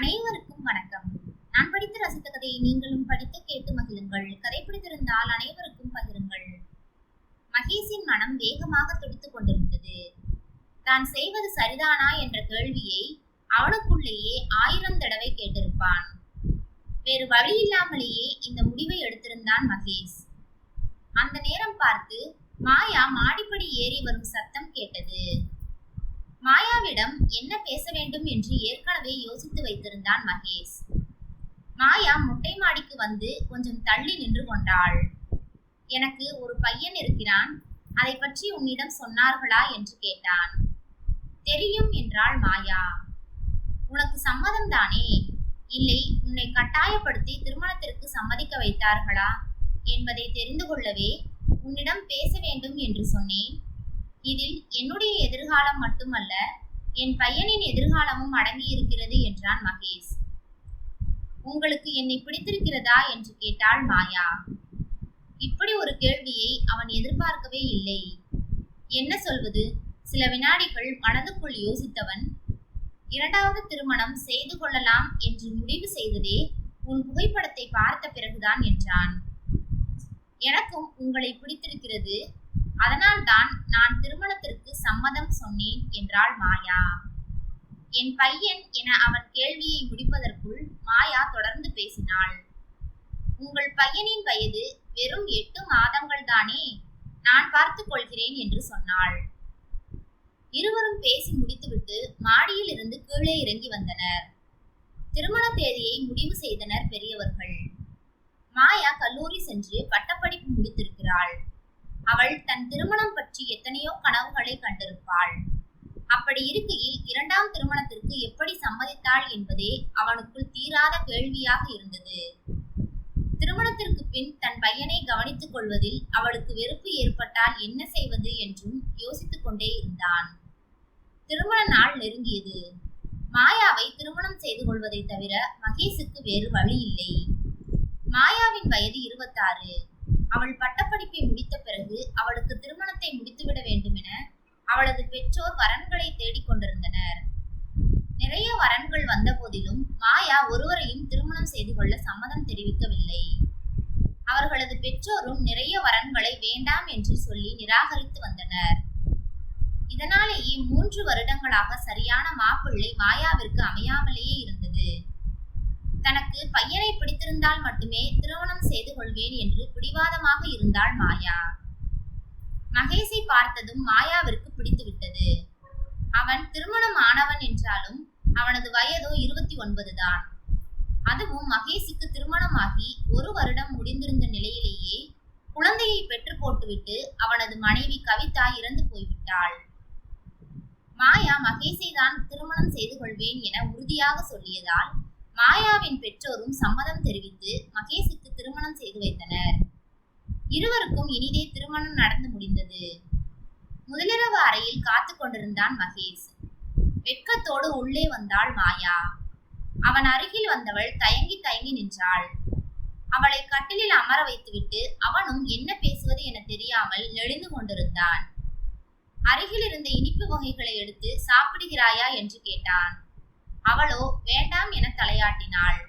அனைவருக்கும் வணக்கம். நான் படித்து ரசித்த கதையை நீங்களும் படித்து கேட்டு மகிழுங்கள். கதை பிடித்திருந்தால் அனைவருக்கும் பகிருங்கள். மகேஷின் மனம் வேகமாக துடித்துக் கொண்டிருந்தது. தான் செய்வது சரிதானா என்ற கேள்வியை அவனுக்குள்ளேயே 1000 தடவை கேட்டிருப்பான். வேறு வழி இல்லாமலேயே இந்த முடிவை எடுத்திருந்தான் மகேஷ். அந்த நேரம் பார்த்து மாயா மாடிப்படி ஏறி வரும் சத்தம் கேட்டது. மாயாவிடம் என்ன பேச வேண்டும் என்று ஏற்கனவே யோசித்து வைத்திருந்தான் மகேஷ். மாயா மொட்டை மாடிக்கு வந்து கொஞ்சம் தள்ளி நின்று கொண்டாள். எனக்கு ஒரு பையன் இருக்கிறான், அதை பற்றி உன்னிடம் சொன்னார்களா என்று கேட்டான். தெரியும் என்றாள் மாயா. உனக்கு சம்மதம் தானே? இல்லை, உன்னை கட்டாயப்படுத்தி திருமணத்திற்கு சம்மதிக்க வைத்தார்களா என்பதை தெரிந்து கொள்ளவே உன்னிடம் பேச வேண்டும் என்று சொன்னேன். இதில் என்னுடைய எதிர்காலம் மட்டுமல்ல, என் பையனின் எதிர்காலமும் அடங்கி இருக்கிறது என்றான் மகேஷ். உங்களுக்கு என்னை பிடித்திருக்கிறதா என்று கேட்டாள் மாயா. இப்படி ஒரு கேள்வியை அவன் எதிர்பார்க்கவே இல்லை. என்ன சொல்வது? சில வினாடிகள் மனதுக்குள் யோசித்தவன், 2வது திருமணம் செய்து கொள்ளலாம் என்று முடிவு செய்ததே உன் புகைப்படத்தை பார்த்த பிறகுதான் என்றான். எனக்கும் உங்களை பிடித்திருக்கிறது, அதனால்தான் நான் திருமணத்திற்கு சம்மதம் சொன்னேன் என்றாள் மாயா. என் பையன் என அவன் கேள்வியை முடிப்பதற்குள் மாயா தொடர்ந்து பேசினாள். உங்கள் பையனின் வயது வெறும் 8 மாதங்கள் தானே, நான் பார்த்துக் கொள்கிறேன் என்று சொன்னாள். இருவரும் பேசி முடித்துவிட்டு மாடியில் இருந்து கீழே இறங்கி வந்தனர். திருமண தேதியை முடிவு செய்தனர் பெரியவர்கள். மாயா கல்லூரி சென்று பட்டப்படிப்பு முடித்திருக்கிறாள். அவள் தன் திருமணம் பற்றி எத்தனையோ கனவுகளை கண்டிருப்பாள். அப்படி இருக்கையில் 2ஆம் திருமணத்திற்கு எப்படி சம்மதித்தாள் என்பதே அவனுக்குள் தீராத கேள்வியாக இருந்தது. திருமணத்திற்கு பின் தன் பையனை கவனித்துக் கொள்வதில் அவளுக்கு வெறுப்பு ஏற்பட்டால் என்ன செய்வது என்றும் யோசித்துக் கொண்டே இருந்தான். திருமண நாள் நெருங்கியது. மாயாவை திருமணம் செய்து கொள்வதை தவிர மகேஷுக்கு வேறு வழி இல்லை. மாயாவின் வயது 26. அவள் பட்டப்படிப்பை முடித்த பிறகு அவளுக்கு திருமணத்தை முடித்துவிட வேண்டும் என அவளது பெற்றோர் வரன்களை தேடிக்கொண்டிருந்தனர். நிறைய வரன்கள் வந்த போதிலும் மாயா ஒருவரையும் திருமணம் செய்து கொள்ள சம்மதம் தெரிவிக்கவில்லை. அவர்களது பெற்றோரும் நிறைய வரன்களை வேண்டாம் என்று சொல்லி நிராகரித்து வந்தனர். இதனாலேயே 3 வருடங்களாக சரியான மாப்பிள்ளை மாயாவிற்கு அமையாமலேயே இருந்தது. தனக்கு பையனை பிடித்திருந்தால் மட்டுமே திருமணம் செய்து கொள்வேன் என்று பிடிவாதமாக இருந்தாள் மாயா. மகேஷை பார்த்ததும் மாயாவிற்கு பிடித்துவிட்டது. அவன் திருமணம் ஆனவன் என்றாலும் அவனது வயதோ 29 தான். அதுவும் மகேஷுக்கு திருமணமாகி 1 வருடம் முடிந்திருந்த நிலையிலேயே குழந்தையை பெற்று போட்டுவிட்டு அவனது மனைவி கவிதா இறந்து போய்விட்டாள். மாயா மகேஷை தான் திருமணம் செய்து கொள்வேன் என உறுதியாக சொல்லியதால் மாயாவின் பெற்றோரும் சம்மதம் தெரிவித்து மகேஷுக்கு திருமணம் செய்து வைத்தனர். இருவருக்கும் இனிதே திருமணம் நடந்து முடிந்தது. முதலிரவு அறையில் காத்து கொண்டிருந்தான் மகேஷ். வெட்கத்தோடு உள்ளே வந்தாள் மாயா. அவன் அருகில் வந்தவள் தயங்கி தயங்கி நின்றாள். அவளை கட்டிலில் அமர வைத்துவிட்டு அவனும் என்ன பேசுவது என தெரியாமல் நெளிந்து கொண்டிருந்தான். அருகில் இருந்த இனிப்பு வகைகளை எடுத்து சாப்பிடுகிறாயா என்று கேட்டான். அவளோ வேண்டாம் என தலையாட்டினாள்.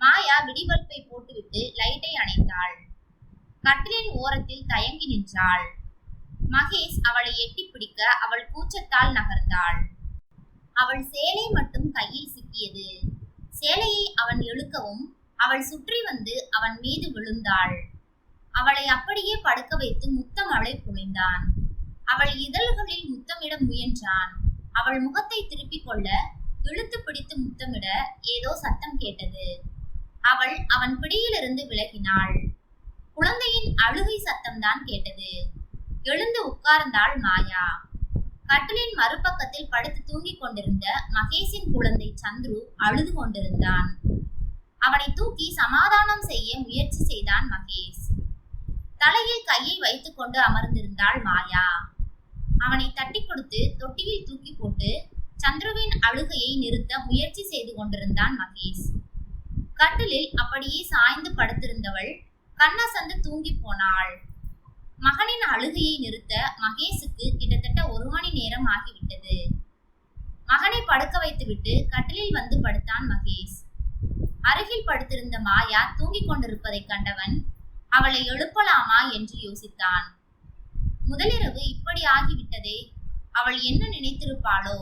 மாயா விடிபல்பை போட்டுவிட்டு லைட்டை அணைத்தாள். கட்டிலின் ஓரத்தில் தயங்கி நின்றாள். மகேஷ் அவளை எட்டி பிடிக்க அவள் கூச்சத்தால் நகர்ந்தாள். அவள் சேலை மட்டும் கையில் சிக்கியது. சேலையை அவன் இழுக்கவும் அவள் சுற்றி வந்து அவன் மீது விழுந்தாள். அவளை அப்படியே படுக்க வைத்து முத்தம் அவளை புனைந்தான். அவள் இதழ்களில் முத்தமிட முயன்றான். அவள் முகத்தை திருப்பிக் கொள்ள இழுத்து பிடித்து முத்தமிட ஏதோ சத்தம் கேட்டது. அவள் அவன் பிடியிலிருந்து விலகினாள். குழந்தையின் அழுகை சத்தம்தான் கேட்டது. எழுந்து உட்கார்ந்தாள் மாயா. கட்டிலின் மறுபக்கத்தில் படுத்து தூங்கிக் கொண்டிருந்த மகேஷின் குழந்தை சந்துரு அழுது கொண்டிருந்தான். அவனை தூக்கி சமாதானம் செய்ய முயற்சி செய்தான் மகேஷ். தலையில் கையை வைத்துக் கொண்டு அமர்ந்திருந்தாள் மாயா. அவனை தட்டி கொடுத்து தொட்டியில் தூக்கி போட்டு சந்துருவின் அழுகையை நிறுத்த முயற்சி செய்து கொண்டிருந்தான் மகேஷ். கட்டிலில் அப்படியே சாய்ந்து படுத்திருந்தவள் கண்ணசந்து தூங்கி போனாள். மகனின் அழுகையை நிறுத்த மகேஷுக்கு கிட்டத்தட்ட 1 மணி நேரம் ஆகிவிட்டது. மகனை படுக்க வைத்துவிட்டு கட்டிலில் வந்து படுத்தான் மகேஷ். அருகில் படுத்திருந்த மாயா தூங்கிக் கொண்டிருப்பதை கண்டவன் அவளை எழுப்பலாமா என்று யோசித்தான். முதலிரவு இப்படி ஆகிவிட்டதே, அவள் என்ன நினைத்திருப்பாளோ,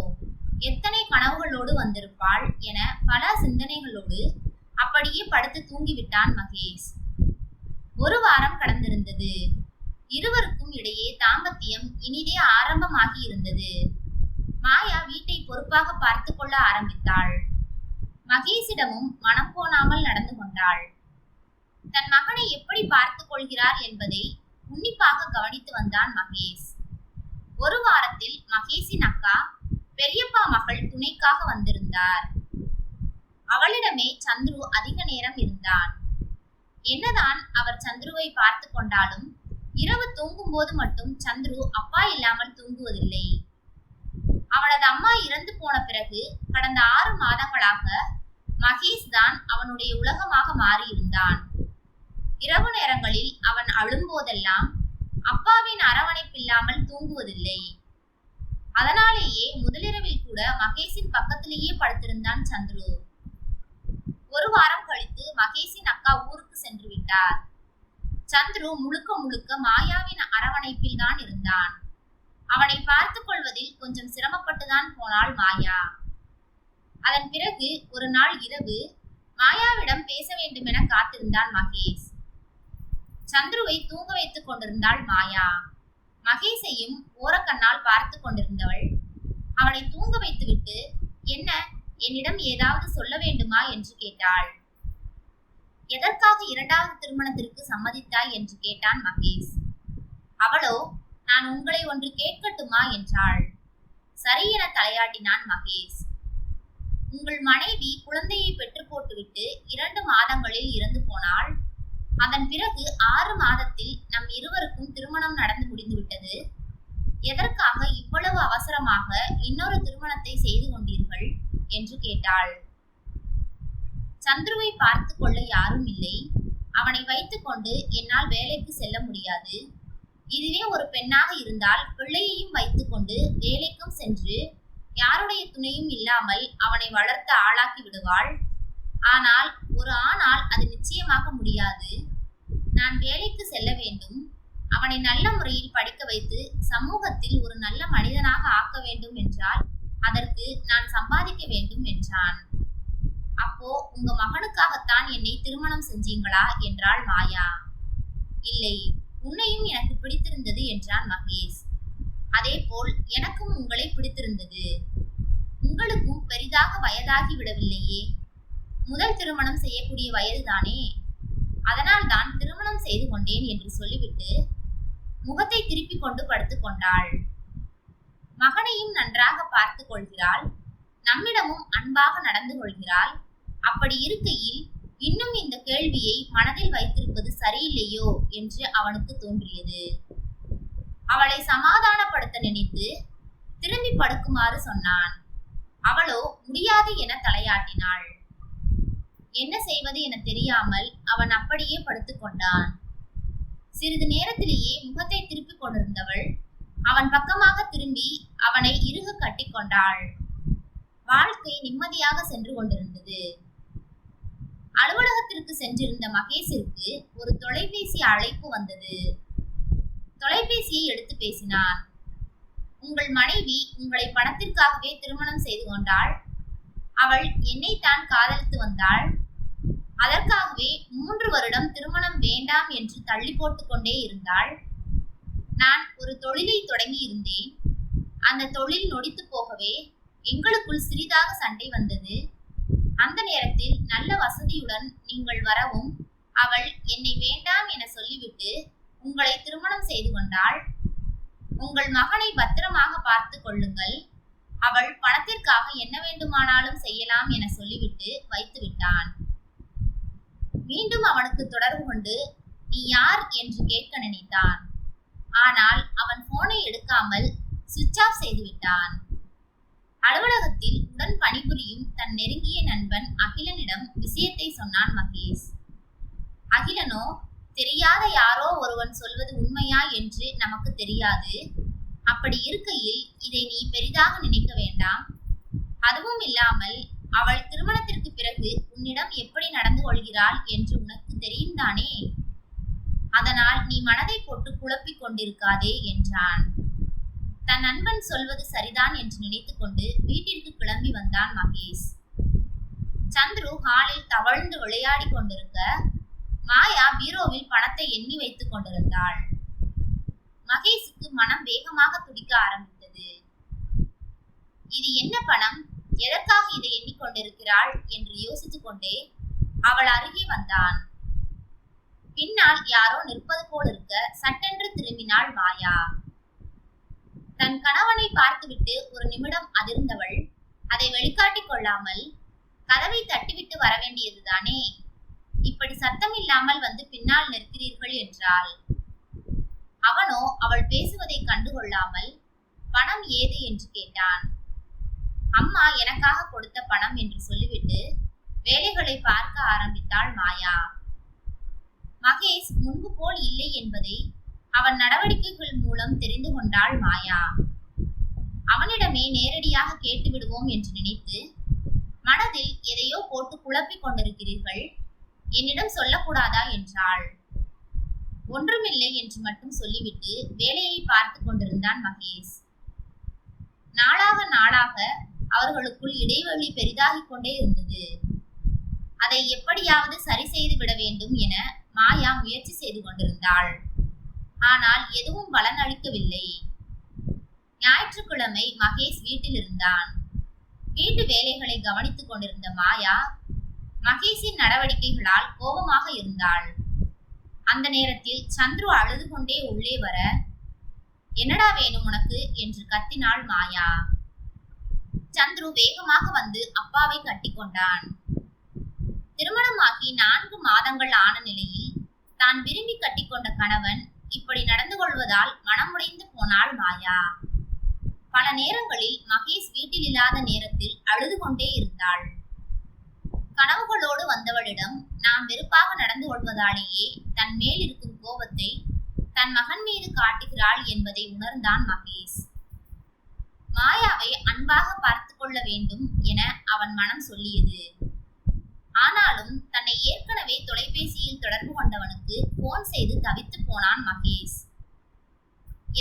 எத்தனை கனவுகளோடு வந்திருப்பாள் என பல சிந்தனைகளோடு அப்படியே படுத்து தூங்கிவிட்டான் மகேஷ். ஒரு வாரம் கடந்திருந்தது. இருவருக்கும் இடையே தாம்பத்தியம் இனிதே ஆரம்பமாகி இருந்தது. மாயா வீட்டை பொறுப்பாக பார்த்து கொள்ள ஆரம்பித்தாள். மகேஷிடமும் மனம் போனாமல் நடந்து கொண்டாள். தன் மகனை எப்படி பார்த்துக் கொள்கிறார் என்பதை உன்னிப்பாக கவனித்து வந்தான் மகேஷ். ஒரு வாரத்தில் மகேஷின் அக்கா பெரியப்பா மகள் துணைக்காக வந்திருந்தார். அவளிடமே சந்துரு அதிக நேரம் இருந்தான். என்னதான் அவர் சந்துருவை பார்த்து கொண்டாலும் இரவு தூங்கும் போது மட்டும் சந்துரு அப்பா இல்லாமல் தூங்குவதில்லை. அவனது அம்மா இறந்து போன பிறகு கடந்த 6 மாதங்களாக மகேஷ் தான் அவனுடைய உலகமாக மாறியிருந்தான். இரவு நேரங்களில் அவன் அழும்போதெல்லாம் அப்பாவின் அரவணைப்பில்லாமல் தூங்குவதில்லை. அதனாலேயே முதலிரவில் கூட மகேஷின் பக்கத்திலேயே படுத்திருந்தான் சந்துரு. ஒரு வாரம் கழித்து மகேஷின் அக்கா ஊருக்கு சென்று விட்டார். சந்துரு முழுக்க முழுக்க மாயாவின் அரவணைப்பில் தான் இருந்தான். அவனை பார்த்துக் கொள்வதில் கொஞ்சம் சிரமப்பட்டுதான் போனாள் மாயா. அதன் பிறகு ஒரு நாள் இரவு மாயாவிடம் பேச வேண்டுமென காத்திருந்தான் மகேஷ். சந்துருவை தூங்க வைத்துக் கொண்டிருந்தாள் மாயா. மகேஷையும் ஓரக்கண்ணால் பார்த்து கொண்டிருந்தவள் அவனை தூங்க வைத்துவிட்டு, என்ன, என்னிடம் ஏதாவது சொல்ல வேண்டுமா என்று கேட்டாள். எதற்காக 2வது திருமணத்திற்கு சம்மதித்தாய் என்று கேட்டான் மகேஷ். அவளோ, நான் உங்களை ஒன்று கேட்கட்டுமா என்றாள். சரி என தலையாட்டினான் மகேஷ். உங்கள் மனைவி குழந்தையை பெற்று போட்டுவிட்டு 2 மாதங்களில் இறந்து போனாள். அதன் பிறகு 6 மாதத்தில் நம் இருவருக்கும் திருமணம் நடந்து முடிந்துவிட்டது. எதற்காக இவ்வளவு அவசரமாக இன்னொரு திருமணத்தை செய்து கொண்டீர்கள் என்று கேட்டாள். சந்துருவை பார்த்து கொள்ள யாரும் இல்லை. அவனை வைத்துக்கொண்டு என்னால் வேலைக்கு செல்ல முடியாது. இதுவே ஒரு பெண்ணாக இருந்தால் பிள்ளையையும் வைத்துக்கொண்டு வேலைக்கும் சென்று யாருடைய துணையும் இல்லாமல் அவனை வளர்த்து ஆளாக்கி விடுவாள். ஆனால் ஒரு ஆணால் அது நிச்சயமாக முடியாது. நான் வேலைக்கு செல்ல வேண்டும். அவனை நல்ல முறையில் படிக்க வைத்து சமூகத்தில் ஒரு நல்ல மனிதனாக ஆக்க வேண்டும் என்றால் அதற்கு நான் சம்பாதிக்க வேண்டும் என்றான். அப்போ உங்க மகனுக்காகத்தான் என்னை திருமணம் செஞ்சீங்களா என்றாள் மாயா. இல்லை, உன்னையும் எனக்கு பிடித்திருந்தது என்றான் மகேஷ். அதே போல் எனக்கும் உங்களை பிடித்திருந்தது. உங்களுக்கும் பெரிதாக வயதாகி விடவில்லையே. முதல் திருமணம் செய்யக்கூடிய வயதுதானே. அதனால் தான் திருமணம் செய்து கொண்டேன் என்று சொல்லிவிட்டு முகத்தை திருப்பி கொண்டு படுத்துக் கொண்டாள். மகனையும் நன்றாக பார்த்து கொள்கிறாள். நம்மிடமும் அன்பாக நடந்து கொள்கிறாள். அப்படி இருக்கையில் இன்னும் இந்த கேள்வியை மனதில் வைத்திருப்பது சரியில்லையோ என்று அவனுக்கு தோன்றியது. அவளை சமாதானப்படுத்த நினைத்து திரும்பி படுக்குமாறு சொன்னான். அவளோ முடியாது என தலையாட்டினாள். என்ன செய்வது என தெரியாமல் அவன் அப்படியே படுத்துக் கொண்டான். சிறிது நேரத்திலேயே முகத்தை திருப்பிக் கொண்டிருந்தவள் அவன் பக்கமாக திரும்பி அவனை இறுக கட்டி கொண்டாள். வாழ்க்கை நிம்மதியாக சென்று கொண்டிருந்தது. அலுவலகத்திற்கு சென்றிருந்த மகேஷிற்கு ஒரு தொலைபேசி அழைப்பு வந்தது. தொலைபேசியை எடுத்து பேசினான். உங்கள் மனைவி உங்களை பணத்திற்காகவே திருமணம் செய்து கொண்டாள். அவள் என்னைத்தான் காதலித்து வந்தாள். அதற்காகவே 3 வருடம் திருமணம் வேண்டாம் என்று தள்ளி போட்டுக் கொண்டே இருந்தாள். நான் ஒரு தொழிலை தொடங்கி இருந்தேன். அந்த தொழில் நொடித்து போகவே எங்களுக்குள் சிறிதாக சண்டை வந்தது. அந்த நேரத்தில் நல்ல வசதியுடன் நீங்கள் வரவும் அவள் என்னை வேண்டாம் என சொல்லிவிட்டு உங்களை திருமணம் செய்து கொண்டாள். உங்கள் மகனை பத்திரமாக பார்த்து கொள்ளுங்கள். அவள் பணத்திற்காக என்ன வேண்டுமானாலும் செய்யலாம் என சொல்லிவிட்டு வைத்து விட்டான். மீண்டும் அவனுக்கு தொடர்பு கொண்டு நீ யார் என்று கேட்க நினைத்தான். ஆனால் அவன் போனை எடுக்காமல் சுவிட்ச் ஆஃப் செய்து விட்டான். அலுவலகத்தில் உடன் பணிபுரியும் தன் நெருங்கிய நண்பன் அகிலனிடம் விஷயத்தை சொன்னான் மகேஷ். அகிலனோ, தெரியாத யாரோ ஒருவன் சொல்வது உண்மையா என்று நமக்கு தெரியாது. அப்படி இருக்கையில் இதை நீ பெரிதாக நினைக்க வேண்டாம். அதுவும் இல்லாமல் அவள் திருமணத்திற்கு பிறகு உன்னிடம் எப்படி நடந்து கொள்கிறாள் என்று உனக்கு தெரியும் தானே? அதனால் நீ மனதை போட்டு குழப்பிக் கொண்டிருக்காதே என்றான். தன் நண்பன் சொல்வது சரிதான் என்று நினைத்துக் கொண்டு வீட்டிற்கு கிளம்பி வந்தான் மகேஷ். சந்துரு ஹாலில் தவழ்ந்து விளையாடி கொண்டிருக்க மாயா பீரோவில் பணத்தை எண்ணி வைத்துக் கொண்டிருந்தாள். மகேஷுக்கு மனம் வேகமாக துடிக்க ஆரம்பித்தது. இது என்ன பணம்? எதற்காக இதை எண்ணிக்கொண்டிருக்கிறாள் என்று யோசித்துக் கொண்டே அவள் அருகே வந்தான். பின்னால் யாரோ நிற்பது போல் இருக்க சட்டென்று திரும்பினாள் மாயா. தன் கணவனை பார்த்துவிட்டு ஒரு நிமிடம் அதிர்ந்தவள் அதை வெளிக்காட்டிக் கொள்ளாமல், கதவை தட்டிவிட்டு வர வேண்டியதுதானே, இப்படி சத்தம் இல்லாமல் வந்து பின்னால் நிற்கிறீர்கள் என்றாள். அவனோ அவள் பேசுவதை கண்டுகொள்ளாமல் பணம் ஏது என்று கேட்டான். அம்மா எனக்காக கொடுத்த பணம் என்று சொல்லிவிட்டு வேலைகளை பார்க்க ஆரம்பித்தாள் மாயா. மகேஷ் முன்பு போல் இல்லை என்பதை அவன் நடவடிக்கைகள் மூலம் தெரிந்து கொண்டாள் மாயா. அவனிடமே நேரடியாக கேட்டு விடுவோம் என்று நினைத்து மனதில் எதையோ போட்டு குழப்பிக் கொண்டிருக்கிறீர்கள், என்னிடம் சொல்லக்கூடாதா என்றாள். ஒன்றுமில்லை என்று மட்டும் சொல்லிவிட்டு வேலையை பார்த்து கொண்டிருந்தான் மகேஷ். நாளாக நாளாக அவர்களுக்குள் இடைவெளி பெரிதாகிக் கொண்டே இருந்தது. அதை எப்படியாவது சரி செய்து விட வேண்டும் என மாயா முயற்சி செய்து கொண்டிருந்தாள். ஆனால் எதுவும் பலன் அளிக்கவில்லை. ஞாயிற்றுக்கிழமை மகேஷ் வீட்டில் இருந்தான். வீட்டு வேலைகளை கவனித்துக் கொண்டிருந்த மாயா மகேஷின் நடவடிக்கைகளால் கோபமாக இருந்தாள். அந்த நேரத்தில் சந்துரு அழுது கொண்டே உள்ளே வர, என்னடா வேணும் உனக்கு என்று கத்தினாள் மாயா. சந்துரு வேகமாக வந்து அப்பாவை கட்டிக்கொண்டான். திருமணமாகி 4 மாதங்கள் ஆன நிலையில் தான் விரும்பி கட்டிக்கொண்ட கணவன் இப்படி நடந்து கொள்வதால் மனமுடைந்து போனாள் மாயா. பல நேரங்களில் மகேஷ் வீட்டில் இல்லாத நேரத்தில் அழுது கொண்டே இருந்தாள். கனவுகளோடு வந்தவளிடம் நாம் வெறுப்பாக நடந்து கொள்வதாலேயே தன் மேல் இருக்கும் கோபத்தை தன் மகன் மீது காட்டுகிறாள் என்பதை உணர்ந்தான் மகேஷ். மாயாவை அன்பாக பார்த்து கொள்ள வேண்டும் என அவன் மனம் சொல்லியது. ஆனாலும் தன்னை ஏற்கனவே தொலைபேசியில் தொடர்பு கொண்டவனுக்கு போன் செய்து தவித்து போனான் மகேஷ்.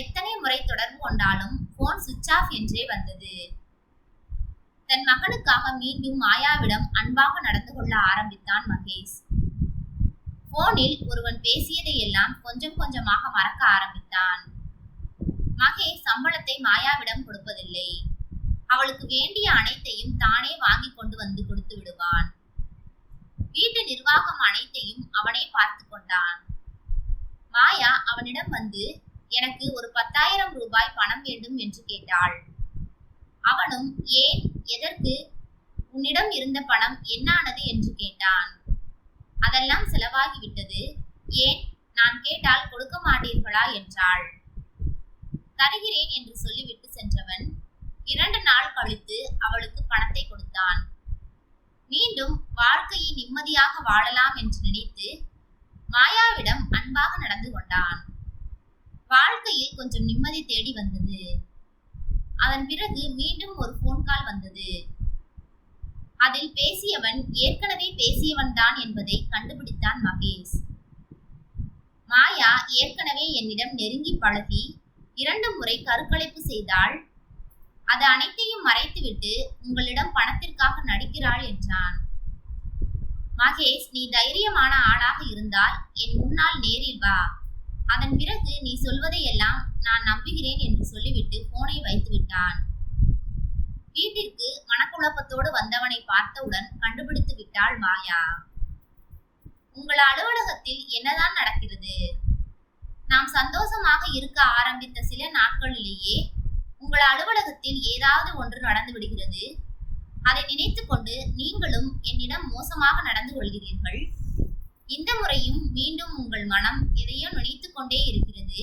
எத்தனை முறை தொடர்பு கொண்டாலும் போன் சுவிட்ச் ஆஃப் என்றே வந்தது. தன் மகனுக்காக மீண்டும் மாயாவிடம் அன்பாக நடந்து கொள்ள ஆரம்பித்தான் மகேஷ். போனில் ஒருவன் பேசியதை எல்லாம் கொஞ்சம் கொஞ்சமாக மறக்க ஆரம்பித்தான். மகேஷ் சம்பளத்தை மாயாவிடம் கொடுப்பதில்லை. அவளுக்கு வேண்டிய அனைத்தையும் தானே வாங்கி கொண்டு வந்து கொடுத்து விடுவான். வீட்டு நிர்வாகம் அனைத்தையும் அவனே பார்த்து கொண்டான். மாயா அவனிடம் வந்து எனக்கு ஒரு 10,000 ரூபாய் பணம் வேண்டும் என்று கேட்டாள். அவனும் ஏன், எதற்கு, உன்னிடம் இருந்த பணம் என்னானது என்று கேட்டான். அதெல்லாம் செலவாகிவிட்டது, ஏன் நான் கேட்டால் கொடுக்க மாட்டீர்களா என்றாள். தருகிறேன் என்று சொல்லிவிட்டு சென்றவன் 2 நாள் கழித்து அவளுக்கு பணத்தை கொடுத்தான். மீண்டும் வாழ்க்கையை நிம்மதியாக வாழலாம் என்று நினைத்து மாயாவிடம் அன்பாக நடந்து கொண்டான். வாழ்க்கையில் கொஞ்சம் நிம்மதி தேடி வந்தது. அதன் பிறகு மீண்டும் ஒரு போன் கால் வந்தது. அதில் பேசியவன் ஏற்கனவே பேசியவன் தான் என்பதை கண்டுபிடித்தான் மகேஷ். மாயா ஏற்கனவே என்னிடம் நெருங்கி பழகி 2 முறை கருக்கலைப்பு செய்தாள். அது அனைத்தையும் மறைத்துவிட்டு உங்களிடம் பணத்திற்காக நடிக்கிறாள் என்றான். மகேஷ், நீ தைரியமான ஆளாக இருந்தால் என் முன்னால் நேரில் வா. அதன் பிறகு நீ சொல்வதையெல்லாம் நான் நம்புகிறேன் என்று சொல்லிவிட்டு போனை வைத்து விட்டான். வீட்டிற்கு மனக்குழப்பத்தோடு வந்தவனை பார்த்தவுடன் கண்டுபிடித்து விட்டாள் மாயா. உங்கள் அலுவலகத்தில் என்னதான் நடக்கிறது? நாம் சந்தோஷமாக இருக்க ஆரம்பித்த சில நாட்களிலேயே உங்கள் அலுவலகத்தில் ஏதாவது ஒன்று நடந்து விடுகிறது. அதை நினைத்து கொண்டு நீங்களும் என்னிடம் மோசமாக நடந்து கொள்கிறீர்கள். இந்த முறையும் மீண்டும் உங்கள் மனம் எதையோ நினைத்து கொண்டே இருக்கிறது.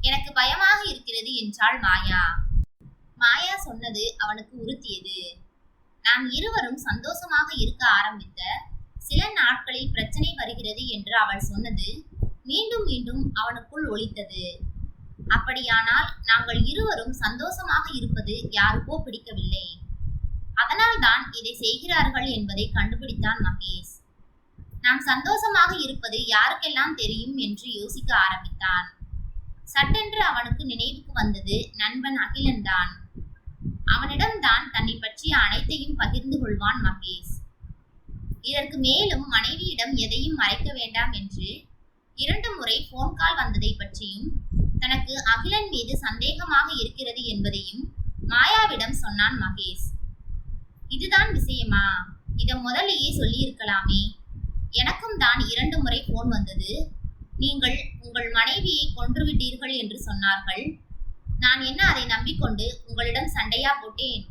எனக்கு பயமாக இருக்கிறது என்றாள் மாயா. மாயா சொன்னது அவனுக்கு உறுத்தியது. நாம் இருவரும் சந்தோஷமாக இருக்க ஆரம்பித்த சில நாட்களில் பிரச்சனை வருகிறது என்று அவள் சொன்னது மீண்டும் மீண்டும் அவனுக்குள் ஒலித்தது. அப்படியானால் நாங்கள் இருவரும் சந்தோஷமாக இருப்பது யாருக்கோ பிடிக்கவில்லை. அதனால் தான் இதை செய்கிறார்கள் என்பதை கண்டுபிடித்தான் மகேஷ். நாம் சந்தோஷமாக இருப்பது யாருக்கெல்லாம் தெரியும் என்று யோசிக்க ஆரம்பித்தான். சட்டென்று அவனுக்கு நினைவுக்கு வந்தது நண்பன் அகிலன் தான். அவனிடம்தான் தன்னை பற்றிய அனைத்தையும் பகிர்ந்து கொள்வான் மகேஷ். இதற்கு மேலும் மனைவியிடம் எதையும் மறைக்க வேண்டாம் என்று 2 முறை போன் கால் வந்ததை பற்றியும் தனக்கு அகிலன் மீது சந்தேகமாக இருக்கிறது என்பதையும் மாயாவிடம் சொன்னான் மகேஷ். இதுதான் விஷயமா? இத முதலையே சொல்லியிருக்கலாமே. எனக்கும் தான் 2 முறை போன் வந்தது. நீங்கள் உங்கள் மனைவியை கொன்றுவிட்டீர்கள் என்று சொன்னார்கள். நான் என்ன அதை நம்பிக்கொண்டு உங்களிடம் சண்டையா போட்டேன்?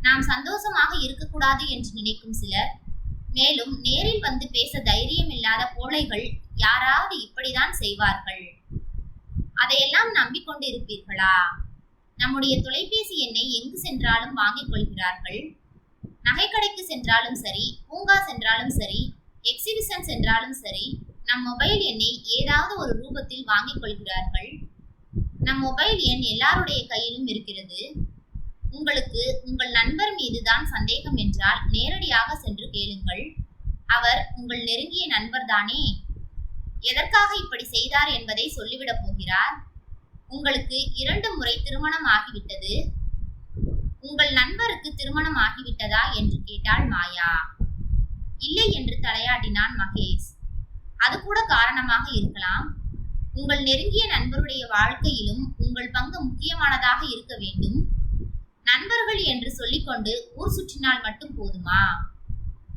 நாம் சந்தோஷமாக இருக்கக்கூடாது என்று நினைக்கும் சிலர், மேலும் நேரில் வந்து பேச தைரியம் இல்லாத கோழைகள் யாராவது இப்படிதான் செய்வார்கள். அதையெல்லாம் நம்பிக்கொண்டு இருப்பீர்களா? நம்முடைய தொலைபேசி எண்ணை எங்கு சென்றாலும் வாங்கிக் கொள்கிறார்கள். நகைக்கடைக்கு சென்றாலும் சரி, பூங்கா சென்றாலும் சரி, எக்ஸிபிஷன் சென்றாலும் சரி, நம் மொபைல் எண்ணை ஏதாவது ஒரு ரூபத்தில் வாங்கிக் கொள்கிறார்கள். நம் மொபைல் எண் எல்லாருடைய கையிலும் இருக்கிறது. உங்களுக்கு உங்கள் நண்பர் மீதுதான் சந்தேகம் என்றால் நேரடியாக சென்று கேளுங்கள். அவர் உங்கள் நெருங்கிய நண்பர் தானே. எதற்காக இப்படி செய்தார் என்பதை சொல்லிவிடப் போகிறார். உங்களுக்கு 2 முறை திருமணம் ஆகிவிட்டது. உங்கள் நண்பருக்கு திருமணம் ஆகிவிட்டதா என்று கேட்டாள் மாயா. இல்லை என்று தலையாட்டினான் மகேஷ். அது கூட காரணமாக இருக்கலாம். உங்கள் நெருங்கிய நண்பருடைய வாழ்க்கையிலும் உங்கள் பங்கு முக்கியமானதாக இருக்க வேண்டும். நண்பர்கள் என்று சொல்லிக்கொண்டு ஊர் சுற்றினால் மட்டும் போதுமா?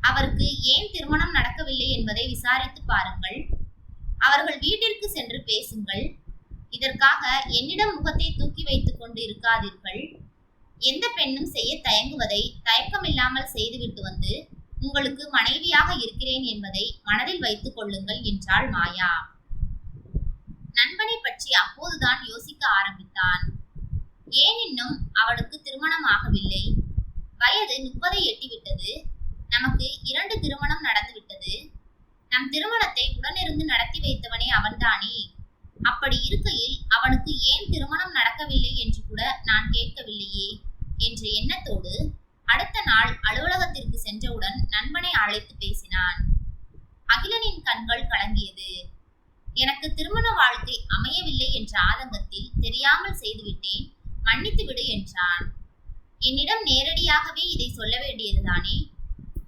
அவருக்கு ஏன் திருமணம் நடக்கவில்லை என்பதை விசாரித்து பாருங்கள். அவர்கள் வீட்டிற்கு சென்று பேசுங்கள். இதற்காக என்னிடம் முகத்தை தூக்கி வைத்துக் கொண்டு இருக்காதீர்கள். எந்த பெண்ணும் செய்ய தயங்குவதை தயக்கமில்லாமல் செய்துவிட்டு வந்து உங்களுக்கு மனைவியாக இருக்கிறேன் என்பதை மனதில் வைத்துக் கொள்ளுங்கள் என்றாள் மாயா. நண்பனை பற்றி அப்போதுதான் யோசிக்க ஆரம்பித்தான். ஏன் இன்னும் அவனுக்கு திருமணம் ஆகவில்லை? வயது 30 எட்டிவிட்டது. நமக்கு 2 திருமணம் நடந்துவிட்டது. நம் திருமணத்தை உடனிருந்து நடத்தி வைத்தவனே அவன்தானே. அப்படி இருக்கையில் அவனுக்கு ஏன் திருமணம் நடக்கவில்லை என்று கூட நான் கேட்கவில்லையே என்ற எண்ணத்தோடு அடுத்த நாள் அலுவலகத்திற்கு சென்றவுடன் நண்பனை அழைத்து பேசினான். அகிலனின் கண்கள் கலங்கியது. எனக்கு திருமண வாழ்க்கை அமையவில்லை என்ற ஆதங்கத்தில் தெரியாமல் செய்துவிட்டேன், மன்னித்து விடு என்றான். என்னிடம் நேரடியாகவே இதை சொல்ல வேண்டியதுதானே.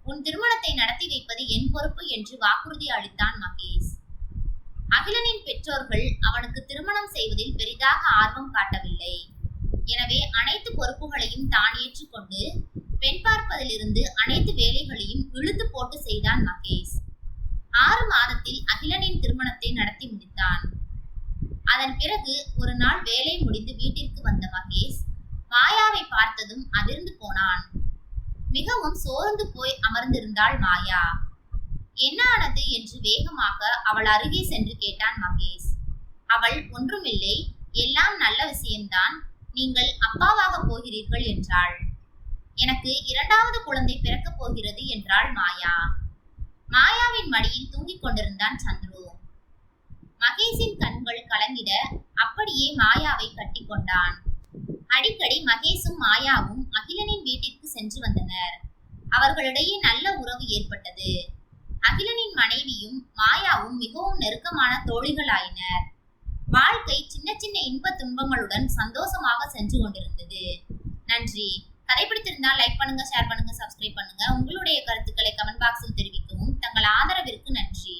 உன் திருமணத்தை நடத்தி வைப்பது என் பொறுப்பு என்று வாக்குறுதி அளித்தான் மகேஷ். அகிலனின் பெற்றோர்கள் அவனுக்கு திருமணம் செய்வதில் பெரிதாக ஆர்வம் காட்டவில்லை. எனவே அனைத்து பொறுப்புகளையும் தான் ஏற்றுக்கொண்டு பெண் பார்ப்பதிலிருந்து அனைத்து வேலைகளையும் இழுத்து போட்டு செய்தான் மகேஷ். 6 மாதத்தில் அகிலனின் திருமணத்தை நடத்தி முடித்தான். அதன் பிறகு ஒரு நாள் வேலை முடிந்து வீட்டிற்கு வந்த மகேஷ் மாயாவை பார்த்ததும் அதிர்ந்து போனான். மிகவும் சோர்ந்து போய் அமர்ந்திருந்தாள் மாயா. என்ன ஆனது என்று வேகமாக அவள் அருகே சென்று கேட்டான் மகேஷ். அவள் ஒன்றுமில்லை, எல்லாம் நல்ல விஷயம்தான், நீங்கள் அப்பாவாக போகிறீர்கள் என்றாள். எனக்கு 2வது குழந்தை பிறக்கப் போகிறது என்றாள் மாயா. மாயாவின் மடியில் தூங்கிக் கொண்டிருந்தான் சந்துரு. மகேஷின் கண்கள் கலங்கிட அப்படியே மாயாவை கட்டி கொண்டான். அடிக்கடி மகேஷும் மாயாவும் அகிலனின் வீட்டிற்கு சென்று வந்தனர். அவர்களிடையே நல்ல உறவு ஏற்பட்டது. அகிலனின் மனைவியும் மாயாவும் மிகவும் நெருக்கமான தோழிகளாயினர். வாழ்க்கை சின்ன சின்ன இன்ப துன்பங்களுடன் சந்தோஷமாக சென்று கொண்டிருந்தது. நன்றி. கதை பிடித்திருந்தால் லைக் பண்ணுங்க, ஷேர் பண்ணுங்க, சப்ஸ்கிரைப் பண்ணுங்க. உங்களுடைய கருத்துக்களை கமெண்ட் பாக்ஸில் தெரிவிக்கவும். தங்கள் ஆதரவிற்கு நன்றி.